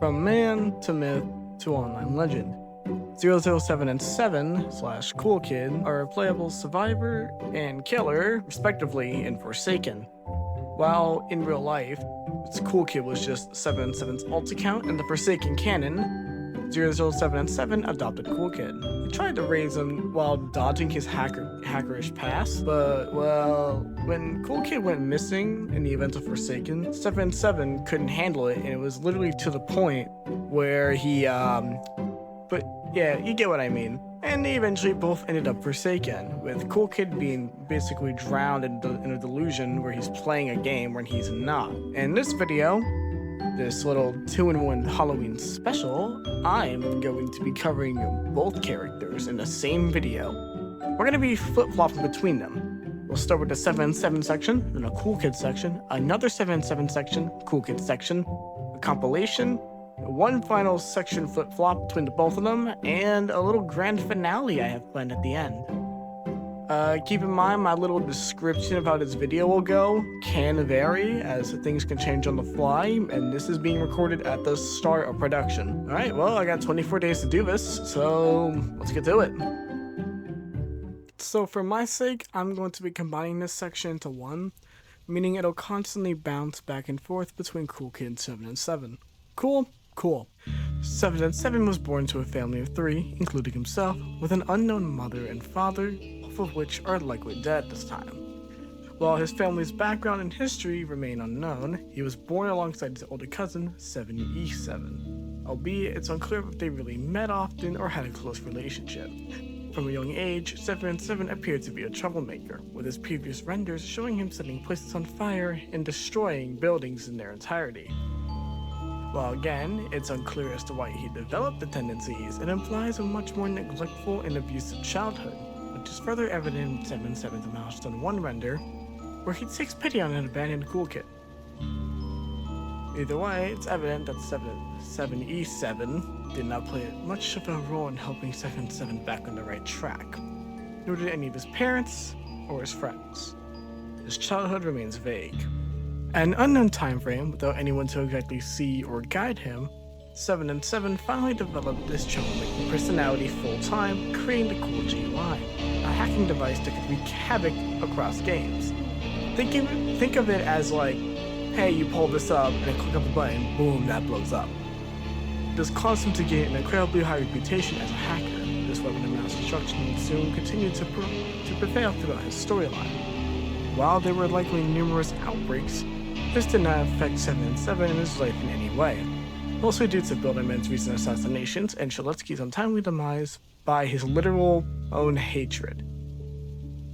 From man to myth to online legend, 007 and 7/Cool Kid are a playable survivor and killer, respectively, in Forsaken. While in real life, Cool Kid was just 7/7's alt account in the Forsaken canon, 007 and 7 adopted Cool Kid. They tried to raise him while dodging his hackerish past, but, well, when Cool Kid went missing in the event of Forsaken, 7/7 couldn't handle it, and it was literally to the point where he, but yeah, you get what I mean. And they eventually both ended up Forsaken, with Cool Kid being basically drowned in a delusion where he's playing a game when he's not. In this video, this little 2-in-1 Halloween special, I'm going to be covering both characters in the same video. We're going to be flip-flopping between them. We'll start with the 7/7 section, then a Cool Kid section, another 7/7 section, Cool Kid section, a compilation, one final section flip-flop between the both of them, and a little grand finale I have planned at the end. Keep in mind my little description of how this video will go can vary, as things can change on the fly, and this is being recorded at the start of production. Alright, well, I got 24 days to do this, so let's get to it. So for my sake, I'm going to be combining this section into one, meaning it'll constantly bounce back and forth between Cool Kid and 7 and 7. Cool? Cool. 7 and 7 was born to a family of 3, including himself, with an unknown mother and father, both of which are likely dead at this time. While his family's background and history remain unknown, he was born alongside his older cousin, 7E7, albeit it's unclear if they really met often or had a close relationship. From a young age, 7 and 7 appeared to be a troublemaker, with his previous renders showing him setting places on fire and destroying buildings in their entirety. While again, it's unclear as to why he developed the tendencies, it implies a much more neglectful and abusive childhood, which is further evident in 7/7's milestone 1 render, where he takes pity on an abandoned Cool Kid. Either way, it's evident that 7E7 did not play much of a role in helping 7/7 back on the right track, nor did any of his parents or his friends. His childhood remains vague. At an unknown time frame, without anyone to exactly see or guide him, 7 and 7 finally developed this troublemaking personality full-time, creating the Cool GUI, a hacking device that could wreak havoc across games. Think of it as like, hey, you pull this up and then click up a button, boom, that blows up. This caused him to gain an incredibly high reputation as a hacker. This weapon of mass destruction would soon continue to prevail throughout his storyline. While there were likely numerous outbreaks, this did not affect 7 and 7 in his life in any way, mostly due to Bilderman's recent assassinations and Shaletsky's untimely demise by his literal own hatred.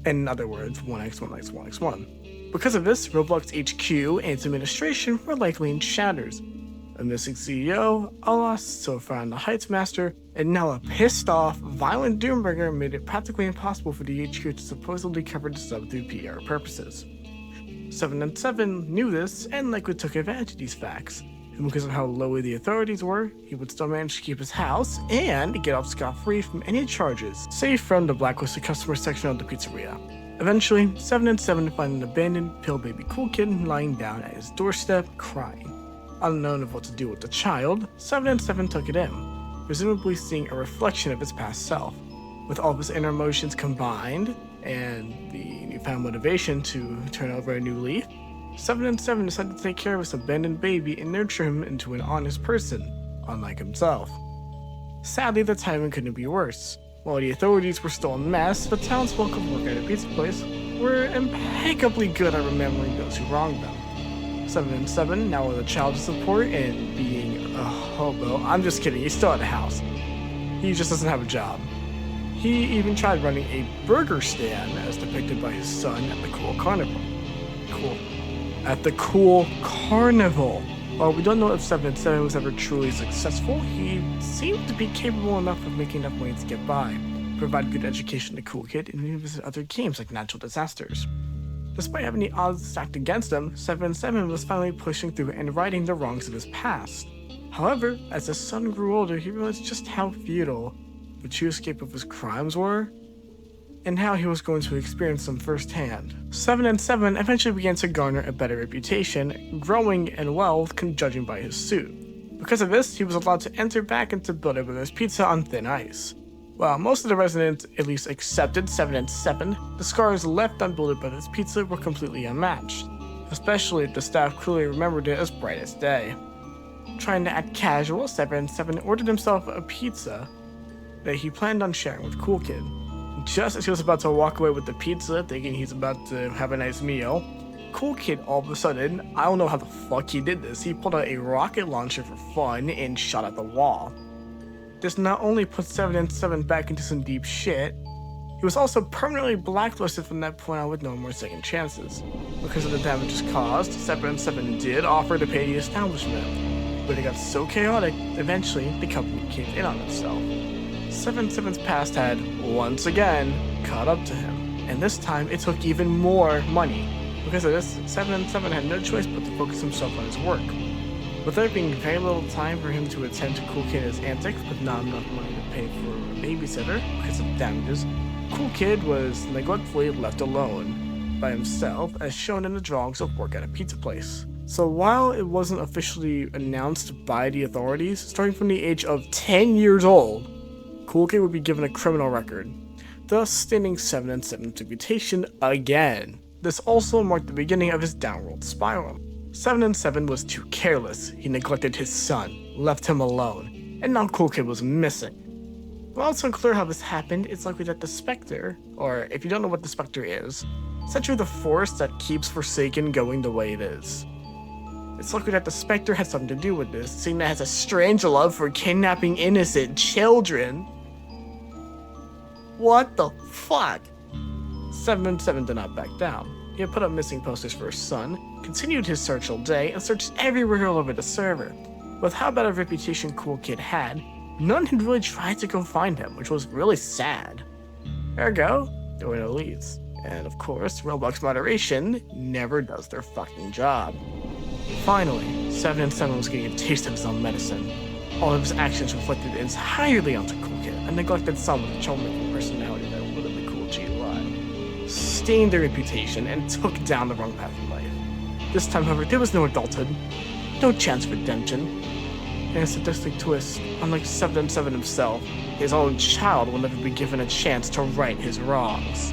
In other words, 1x1x1x1. Because of this, Roblox HQ and its administration were likely in shatters. A missing CEO, a lost so far on the Heights Master, and now a pissed-off, violent Doombringer made it practically impossible for the HQ to supposedly cover the sub through PR purposes. 7 and 7 knew this and likely took advantage of these facts, and because of how low the authorities were, he would still manage to keep his house and get off scot-free from any charges, save from the blacklisted customer section of the pizzeria. Eventually, 7 and 7 find an abandoned pill baby Cool Kid lying down at his doorstep, crying. Unknown of what to do with the child, 7 and 7 took it in, presumably seeing a reflection of his past self. With all of his inner emotions combined, and the newfound motivation to turn over a new leaf, 7 and 7 decided to take care of his abandoned baby and nurture him into an honest person, unlike himself. Sadly, the timing couldn't be worse. While the authorities were still a mess, the townsfolk who work at a pizza place were impeccably good at remembering those who wronged them. 7 and 7, now with a child to support and being a hobo. I'm just kidding, he's still at the house. He just doesn't have a job. He even tried running a burger stand as depicted by his son at the Cool Carnival. While we don't know if 7 and 7 was ever truly successful, he seemed to be capable enough of making enough money to get by, provide good education to Cool Kid, and even visit other games like natural disasters. Despite having the odds stacked against him, 7 and 7 was finally pushing through and righting the wrongs of his past. However, as his son grew older, he realized just how futile the true escape of his crimes were, and how he was going to experience them firsthand. 7 and 7 eventually began to garner a better reputation, growing in wealth judging by his suit. Because of this, he was allowed to enter back into Builder Brothers Pizza on thin ice. While most of the residents at least accepted 7 and 7, the scars left on Builder Brothers Pizza were completely unmatched, especially if the staff clearly remembered it as bright as day. Trying to act casual, 7 and 7 ordered himself a pizza that he planned on sharing with Cool Kid. Just as he was about to walk away with the pizza, thinking he's about to have a nice meal, Cool Kid all of a sudden, I don't know how the fuck he did this, he pulled out a rocket launcher for fun and shot at the wall. This not only put 7 and 7 back into some deep shit, he was also permanently blacklisted from that point on with no more second chances. Because of the damages caused, 7 and 7 did offer to pay the establishment, but it got so chaotic, eventually the company caved in on itself. 7 and 7's past had, once again, caught up to him, and this time it took even more money. Because of this, 7 and 7 had no choice but to focus himself on his work. With there being very little time for him to attend to Cool Kid and his antics, but not enough money to pay for a babysitter because of damages, Cool Kid was neglectfully left alone by himself as shown in the drawings of work at a pizza place. So while it wasn't officially announced by the authorities, starting from the age of 10 years old, Cool Kid would be given a criminal record, thus staining 7 and 7's reputation again. This also marked the beginning of his downward spiral. 7 and 7 was too careless, he neglected his son, left him alone, and now Cool Kid was missing. While it's unclear how this happened, it's likely that the Spectre, or if you don't know what the Spectre is, essentially the force that keeps Forsaken going the way it is. It's likely that the Spectre had something to do with this, seeing that it has a strange love for kidnapping innocent children. What the fuck? 7 and 7 did not back down. He had put up missing posters for his son, continued his search all day, and searched everywhere all over the server. With how bad a reputation Cool Kid had, none had really tried to go find him, which was really sad. Ergo, there were no leads. And of course, Roblox moderation never does their fucking job. Finally, 7 and 7 was getting a taste of his own medicine. All of his actions reflected entirely onto Cool Kid, a neglected son with a troublemaking personality that would have been cool GUI. Stained their reputation and took down the wrong path in life. This time, however, there was no adulthood, no chance for redemption. In a sadistic twist, unlike 7 and 7 himself, his own child will never be given a chance to right his wrongs.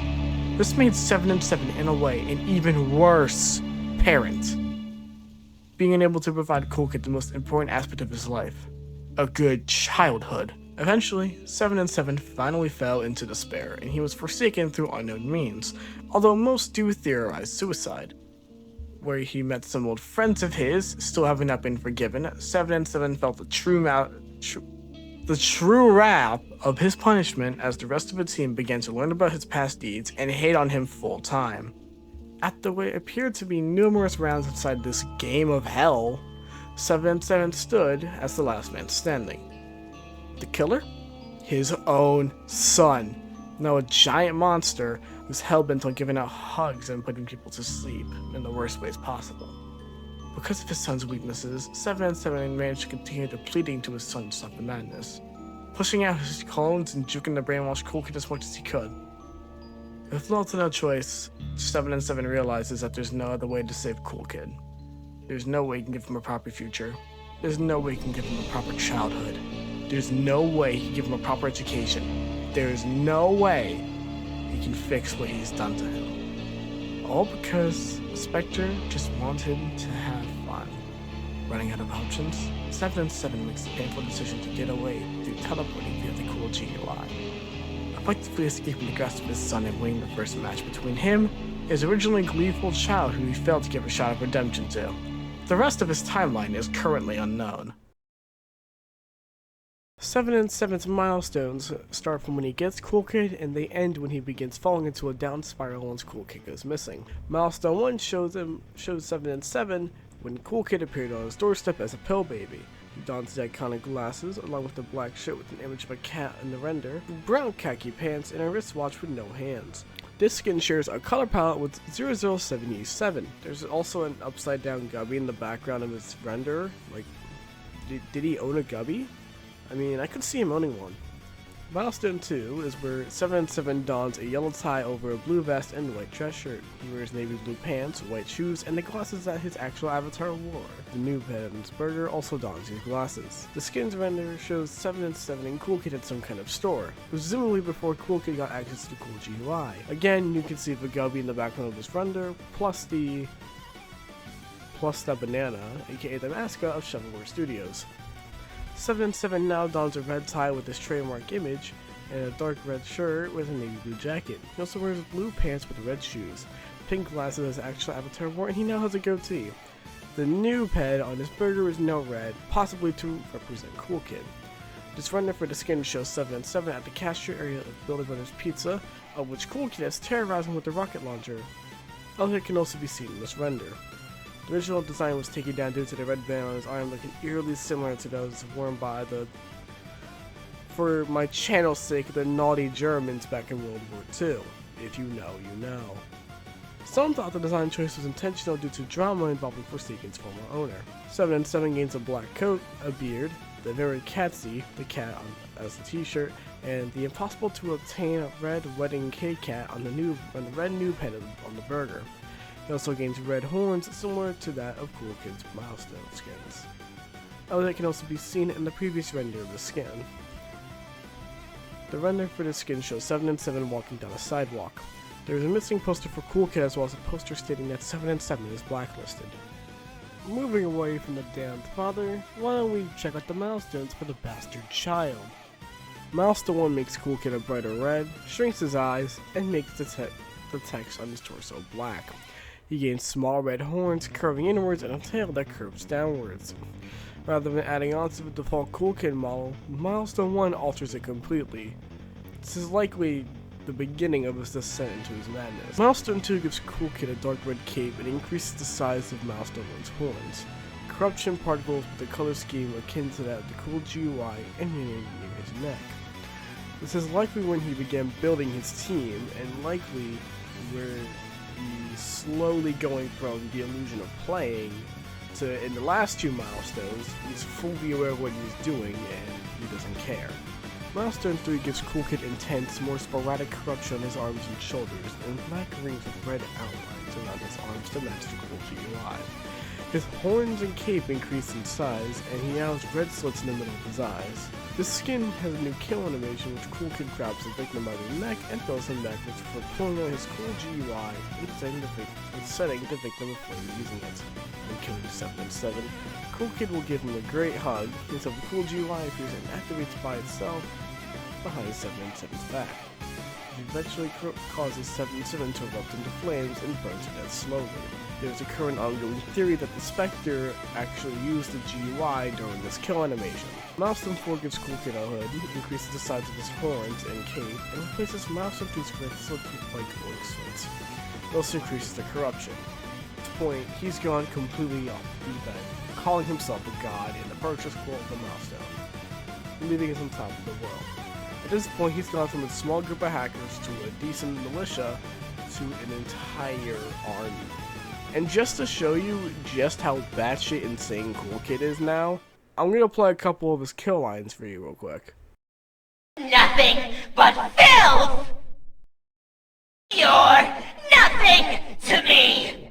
This made 7 and 7 in a way an even worse parent, being unable to provide Cool Kid the most important aspect of his life, a good childhood. Eventually, 7 and 7 finally fell into despair, and he was forsaken through unknown means, although most do theorize suicide. Where he met some old friends of his, still having not been forgiven, 7 and 7 felt the true wrath of his punishment as the rest of the team began to learn about his past deeds and hate on him full time. After what appeared to be numerous rounds inside this game of hell, 7 and 7 stood as the last man standing. The killer? His own son. Now a giant monster who's hell-bent on giving out hugs and putting people to sleep in the worst ways possible. Because of his son's weaknesses, 7 and 7 managed to continue depleting to his son to stop the madness, pushing out his clones and juking the brainwashed Cool Kid as much as he could. With little to no choice, 7 and 7 realizes that there's no other way to save Cool Kid. There's no way he can give him a proper future. There's no way he can give him a proper childhood. There's no way he can give him a proper education. There's no way he can fix what he's done to him. All because the Spectre just wanted to have fun. Running out of options, 7 and 7 makes the painful decision to get away through teleporting via the cool GUI. Effectively escaping the grasp of his son and winning the first match between him, his originally gleeful child who he failed to give a shot of redemption to. The rest of his timeline is currently unknown. 7 and 7's milestones start from when he gets Cool Kid and they end when he begins falling into a down spiral once Cool Kid goes missing. Milestone 1 shows 7 and 7 when Cool Kid appeared on his doorstep as a pill baby. He dons the iconic glasses along with the black shirt with an image of a cat in the render, brown khaki pants, and a wristwatch with no hands. This skin shares a color palette with 00lk1d. There's also an upside down gubby in the background of his render. Like, did he own a gubby? I mean, I could see him owning one. Milestone 2 is where 7 and 7 dons a yellow tie over a blue vest and white dress shirt. He wears navy blue pants, white shoes, and the glasses that his actual avatar wore. The new pet on his burger also dons his glasses. The skins render shows 7 and 7 and Cool Kid at some kind of store, presumably before Cool Kid got access to the Cool GUI. Again, you can see the Gubby in the background of this render, plus the banana, aka the mascot of Shovelware Studios. 7 and 7 now dons a red tie with his trademark image, and a dark red shirt with a navy blue jacket. He also wears blue pants with red shoes, pink glasses as his actual avatar wore, and he now has a goatee. The new pet on his burger is now red, possibly to represent Cool Kid. This render for the skin shows 7 and 7 at the cashier area of Builder Brothers Pizza, of which Cool Kid has terrorized him with the rocket launcher. Elliot can also be seen in this render. The original design was taken down due to the red band on his arm looking eerily similar to those worn by the, for my channel's sake, the naughty Germans back in World War II. If you know, you know. Some thought the design choice was intentional due to drama involving Forsaken's former owner. 7 and 7 gains a black coat, a beard, the very catsy, the cat as the t-shirt, and the impossible to obtain red wedding cake cat on the red new pen on the burger. He also gains red horns, similar to that of Cool Kid's milestone skins. Elliot can also be seen in the previous render of the skin. The render for this skin shows 7 and 7 walking down a sidewalk. There is a missing poster for Cool Kid as well as a poster stating that 7 and 7 is blacklisted. Moving away from the damned father, why don't we check out the milestones for the bastard child? Milestone 1 makes Cool Kid a brighter red, shrinks his eyes, and makes the text on his torso black. He gains small red horns curving inwards and a tail that curves downwards. Rather than adding on to the default Cool Kid model, Milestone 1 alters it completely. This is likely the beginning of his descent into his madness. Milestone 2 gives Cool Kid a dark red cape and increases the size of Milestone 1's horns. Corruption particles with a color scheme akin to that of the Cool GUI emanating near his neck. This is likely when he began building his team, and likely where he's slowly going from the illusion of playing to, in the last 2 milestones, he's fully aware of what he's doing and he doesn't care. Milestone 3 gives Cool Kid intense, more sporadic corruption on his arms and shoulders, and black rings with red outlines around his arms to match the Cool GUI. His horns and cape increase in size, and he now has red slits in the middle of his eyes. This skin has a new kill animation which Cool Kid grabs the victim by the neck and throws him backwards before pulling out his Cool GUI and setting the victim aflame using it. When killing 7 and 7, Cool Kid will give him a great hug until the Cool GUI appears and activates by itself behind 7 and 7's back. It eventually causes 7 and 7 to erupt into flames and burn to death slowly. There is a current ongoing theory that the Spectre actually used the GUI during this kill animation. Milestone 4 gives Cool Kid a hood, increases the size of his horns and cape, and replaces Milestone 2's red slits with white glowing slits. It also increases the corruption. At this point, he's gone completely off the deep end, calling himself a god in the purchase quote of the Milestone, leaving us on top of the world. At this point, he's gone from a small group of hackers to a decent militia to an entire army. And just to show you just how batshit insane Cool Kid is now, I'm gonna play a couple of his kill lines for you real quick. Nothing but filth! You're nothing to me!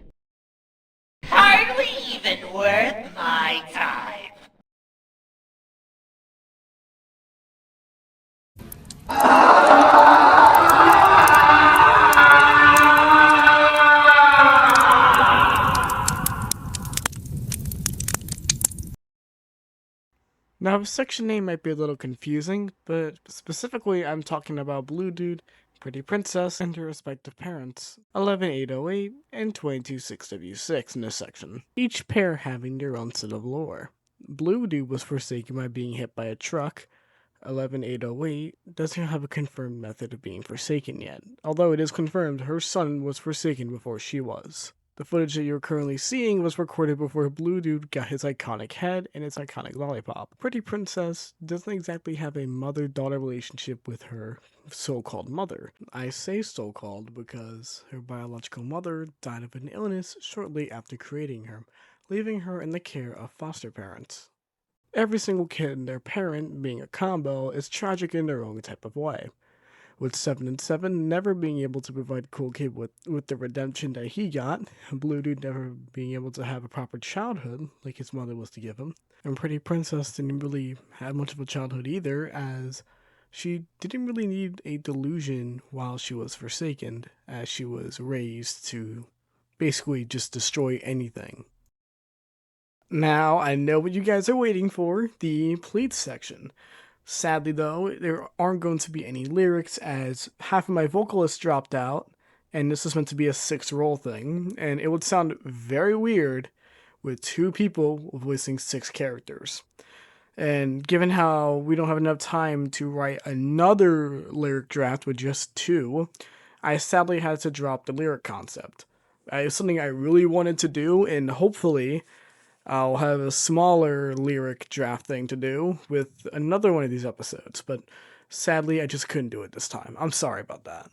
Hardly even worth my time. Now, the section name might be a little confusing, but specifically I'm talking about Blue Dude, Pretty Princess, and their respective parents, 11808 and 226W6 in this section, each pair having their own set of lore. Blue Dude was forsaken by being hit by a truck. 11808 doesn't have a confirmed method of being forsaken yet, although it is confirmed her son was forsaken before she was. The footage that you're currently seeing was recorded before Blue Dude got his iconic head and its iconic lollipop. Pretty Princess doesn't exactly have a mother-daughter relationship with her so-called mother. I say so-called because her biological mother died of an illness shortly after creating her, leaving her in the care of foster parents. Every single kid and their parent being a combo is tragic in their own type of way. With 7 and 7 never being able to provide Cool Kid with the redemption that he got, Blue Dude never being able to have a proper childhood like his mother was to give him, and Pretty Princess didn't really have much of a childhood either, as she didn't really need a delusion while she was forsaken, as she was raised to basically just destroy anything. Now, I know what you guys are waiting for, the pleats section. Sadly, though, there aren't going to be any lyrics as half of my vocalists dropped out, and this was meant to be a 6-role thing, and it would sound very weird with 2 people voicing 6 characters. And given how we don't have enough time to write another lyric draft with just 2, I sadly had to drop the lyric concept. It's something I really wanted to do, and hopefully I'll have a smaller lyric draft thing to do with another one of these episodes, but sadly I just couldn't do it this time. I'm sorry about that.